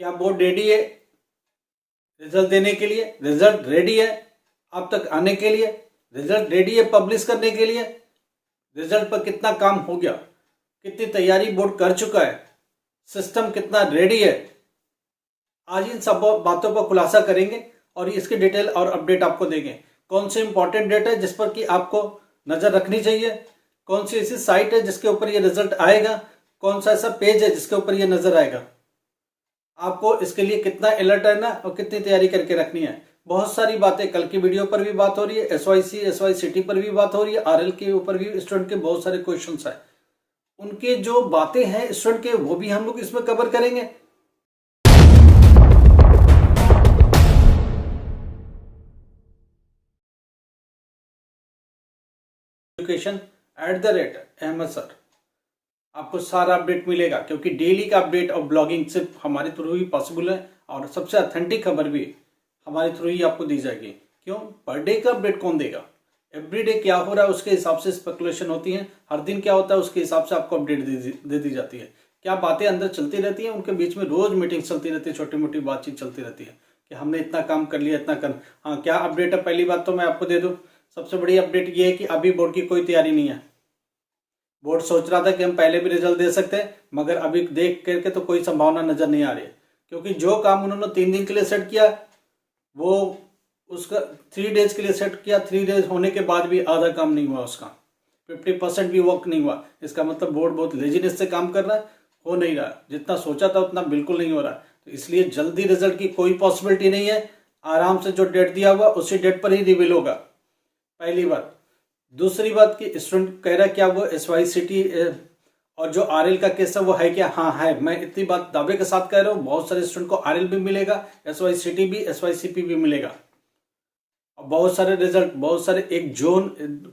क्या board ready है result देने के लिए? रिजल्ट रेडी है आप तक आने के लिए? रिजल्ट रेडी है पब्लिश करने के लिए? रिजल्ट पर कितना काम हो गया, कितनी तैयारी बोर्ड कर चुका है, सिस्टम कितना रेडी है, आज इन सब बातों पर खुलासा करेंगे और इसकी डिटेल और अपडेट आपको देंगे। कौन सी इंपॉर्टेंट डेट है जिस पर कि आपको नजर रखनी चाहिए, कौन सी ऐसी साइट है जिसके ऊपर ये रिजल्ट आएगा, कौन सा ऐसा पेज है जिसके ऊपर ये नजर आएगा, आपको इसके लिए कितना अलर्ट रहना और कितनी तैयारी करके रखनी है। बहुत सारी बातें कल की वीडियो पर भी बात हो रही है, SYC SYCT पर भी बात हो रही है, RL के ऊपर भी स्टूडेंट के बहुत सारे क्वेश्चंस है, उनके जो बातें हैं स्टूडेंट के वो भी हम लोग इसमें कवर करेंगे। एजुकेशन@MSR सर आपको सारा अपडेट मिलेगा, क्योंकि डेली का अपडेट और ब्लॉगिंग सिर्फ हमारे थ्रू ही पॉसिबल है और सबसे ऑथेंटिक खबर भी हमारे थ्रू ही आपको दी जाएगी। क्यों? पर डे का अपडेट कौन देगा? एवरीडे क्या हो रहा है उसके हिसाब से स्पेकुलेशन होती है, हर दिन क्या होता है उसके हिसाब से आपको अपडेट दे दी जाती है। क्या बातें अंदर चलती रहती है, उनके बीच में रोज मीटिंग चलती रहती है, छोटी मोटी बातचीत चलती रहती है कि हमने इतना काम कर लिया, इतना कर। हाँ, क्या अपडेट है? पहली बात तो मैं आपको दे दूं, सबसे बड़ी अपडेट ये है कि अभी बोर्ड की कोई तैयारी नहीं है। बोर्ड सोच रहा था कि हम पहले भी रिजल्ट दे सकते हैं, मगर अभी देख करके तो कोई संभावना नजर नहीं आ रही है, क्योंकि जो काम उन्होंने 3 दिन के लिए सेट किया वो उसका 3 डेज के लिए सेट किया, 3 डेज होने के बाद भी आधा काम नहीं हुआ, उसका 50% भी वर्क नहीं हुआ। इसका मतलब बोर्ड बहुत लेजीनेस से काम कर रहा है, हो नहीं रहा, जितना सोचा था उतना बिल्कुल नहीं हो रहा। तो इसलिए जल्दी रिजल्ट की कोई पॉसिबिलिटी नहीं है, आराम से जो डेट दिया हुआ उसी डेट पर ही रिवील होगा, पहली बात। दूसरी बात की स्टूडेंट कह रहा है क्या वो SYCT और जो RL का केस है वो है क्या? हाँ है, मैं इतनी बात दावे के साथ कह रहा हूँ। बहुत सारे स्टूडेंट को RL भी मिलेगा, SYCT भी, SYCP भी मिलेगा। और बहुत सारे रिजल्ट, बहुत सारे एक जोन,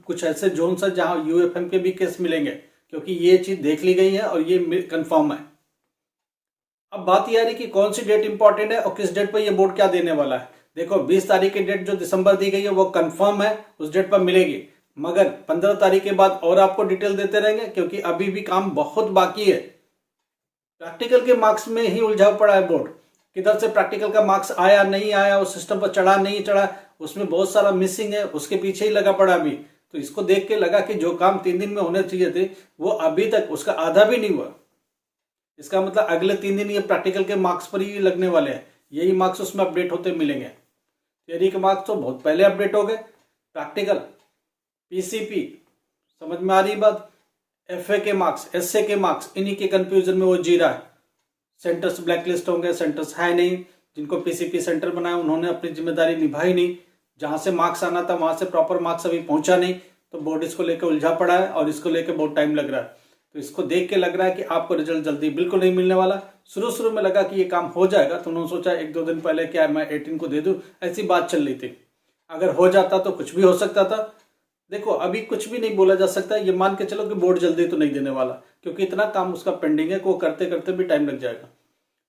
कुछ ऐसे जोन है जहां UFM के भी केस मिलेंगे, क्योंकि ये चीज देख ली गई है और ये कंफर्म है। अब बात यह आ रही कि कौन सी डेट इंपॉर्टेंट है और किस डेट पर ये बोर्ड क्या देने वाला है। देखो 20 तारीख की डेट जो दिसंबर दी गई है वो कंफर्म है, उस डेट पर मिलेगी, मगर 15 तारीख के बाद और आपको डिटेल देते रहेंगे, क्योंकि अभी भी काम बहुत बाकी है। प्रैक्टिकल के मार्क्स में ही उलझा पड़ा है बोर्ड, किधर से प्रैक्टिकल का मार्क्स आया नहीं आया, उस सिस्टम पर चढ़ा नहीं चढ़ा, उसमें बहुत सारा मिसिंग है, उसके पीछे ही लगा पड़ा अभी। तो इसको देख के लगा कि जो काम 3 दिन में होने चाहिए थे वो अभी तक उसका आधा भी नहीं हुआ। इसका मतलब अगले 3 दिन ये प्रैक्टिकल के मार्क्स पर ही लगने वाले हैं, यही मार्क्स उसमें अपडेट होते मिलेंगे। थियरी के मार्क्स तो बहुत पहले अपडेट हो गए, प्रैक्टिकल, PCP, समझ में आ रही बात, FA के मार्क्स, SA के मार्क्स, इन्हीं के कंफ्यूजन में वो जी रहा है। सेंटर्स ब्लैकलिस्ट होंगे, सेंटर्स है नहीं, जिनको PCP सेंटर बनाया उन्होंने अपनी जिम्मेदारी निभाई नहीं, जहां से मार्क्स आना था वहां से प्रॉपर मार्क्स अभी पहुंचा नहीं, तो बोर्ड इसको लेकर उलझा पड़ा है और इसको लेकर बहुत टाइम लग रहा है। तो इसको देख के लग रहा है कि आपको रिजल्ट जल्दी बिल्कुल नहीं मिलने वाला। शुरू में लगा कि ये काम हो जाएगा, तो उन्होंने सोचा 1-2 दिन पहले क्या मैं 18 को दे दूं, ऐसी बात चल रही थी। अगर हो जाता तो कुछ भी हो सकता था। देखो अभी कुछ भी नहीं बोला जा सकता, ये मान के चलो कि बोर्ड जल्दी तो नहीं देने वाला, क्योंकि इतना काम उसका पेंडिंग है कि वो करते करते भी टाइम लग जाएगा।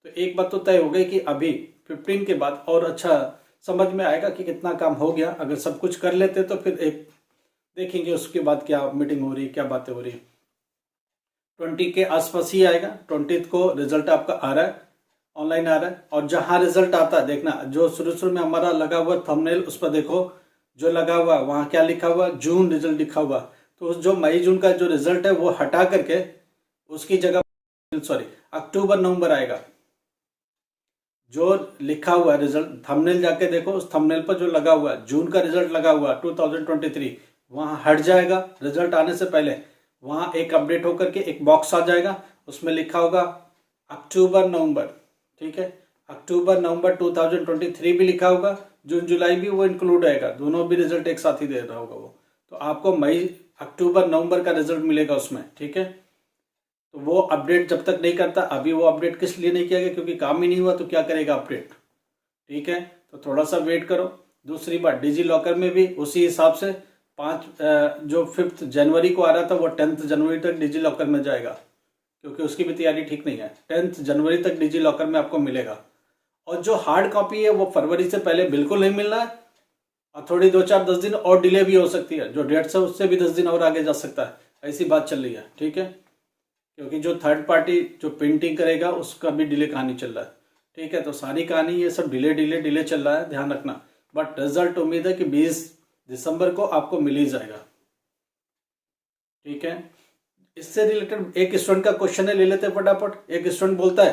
तो एक बात तो तय हो गई कि अभी 15 के बाद और अच्छा समझ में आएगा कि कितना काम हो गया। अगर सब कुछ कर लेते तो फिर एक देखेंगे उसके बाद क्या मीटिंग हो रही, क्या बातें हो रही। 20 के आसपास ही आएगा, 20 को रिजल्ट आपका आ रहा है, ऑनलाइन आ रहा है। और जहां रिजल्ट आता है देखना, जो शुरू में हमारा लगा हुआ थंबनेल उस पर देखो, जो लगा हुआ वहां क्या लिखा हुआ, जून रिजल्ट लिखा हुआ। तो उस जो मई जून का जो रिजल्ट है वो हटा करके उसकी जगह अक्टूबर नवंबर आएगा। जो लिखा हुआ रिजल्ट थंबनेल जाके देखो, उस थंबनेल पर जो लगा हुआ जून का रिजल्ट लगा हुआ 2023, वहां हट जाएगा। रिजल्ट आने से पहले वहां एक अपडेट होकर के एक बॉक्स आ जाएगा, उसमें लिखा होगा अक्टूबर नवंबर, ठीक है। अक्टूबर नवंबर 2023 भी लिखा होगा, जून जुलाई भी वो इंक्लूड आएगा, दोनों भी रिजल्ट एक साथ ही दे रहा होगा वो। तो आपको मई अक्टूबर नवंबर का रिजल्ट मिलेगा उसमें, ठीक है। तो वो अपडेट जब तक नहीं करता, अभी वो अपडेट किस लिए नहीं किया गया, क्योंकि काम ही नहीं हुआ, तो क्या करेगा अपडेट, ठीक है। तो थोड़ा सा वेट करो। दूसरी बात, डिजी लॉकर में भी उसी हिसाब से जो 5 जनवरी को आ रहा था वो 10 जनवरी तक डिजी लॉकर में जाएगा, क्योंकि उसकी भी तैयारी ठीक नहीं है। 10 जनवरी तक डिजी लॉकर में आपको मिलेगा। और जो हार्ड कॉपी है वो फरवरी से पहले बिल्कुल नहीं मिलना है, और थोड़ी 2-4-10 दिन और डिले भी हो सकती है, जो डेट्स है उससे भी 10 दिन और आगे जा सकता है, ऐसी बात चल रही है, ठीक है। क्योंकि जो थर्ड पार्टी जो प्रिंटिंग करेगा उसका भी डिले कहानी चल रहा है। ठीक है, तो सारी कहानी ये सब डिले डिले डिले चल रहा है, ध्यान रखना। बट रिजल्ट उम्मीद है कि 20 दिसंबर को आपको मिल ही जाएगा। ठीक है, इससे रिलेटेड एक स्टूडेंट का क्वेश्चन है, ले लेते हैं फटाफट। एक स्टूडेंट बोलता है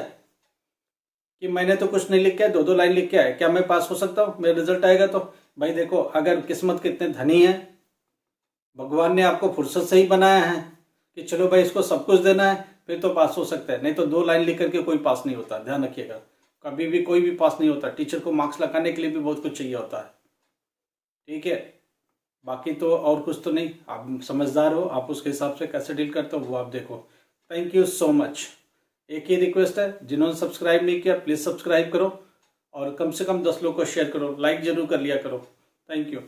कि मैंने तो कुछ नहीं लिख के, 2-2 लाइन लिख के आया, क्या मैं पास हो सकता हूँ, मेरा रिजल्ट आएगा? तो भाई देखो, अगर किस्मत कितने धनी है, भगवान ने आपको फुर्सत से ही बनाया है कि चलो भाई इसको सब कुछ देना है, फिर तो पास हो सकता है। नहीं तो 2 लाइन लिख करके कोई पास नहीं होता, ध्यान रखिएगा। कभी भी कोई भी पास नहीं होता, टीचर को मार्क्स लगाने के लिए भी बहुत कुछ चाहिए होता है। ठीक है, बाकी तो और कुछ तो नहीं, आप समझदार हो, आप उसके हिसाब से कैसे डील करते हो वो आप देखो। Thank you so much. एक ही रिक्वेस्ट है, जिन्होंने सब्सक्राइब नहीं किया प्लीज़ सब्सक्राइब करो, और कम से कम 10 लोग को शेयर करो, लाइक जरूर कर लिया करो। Thank you.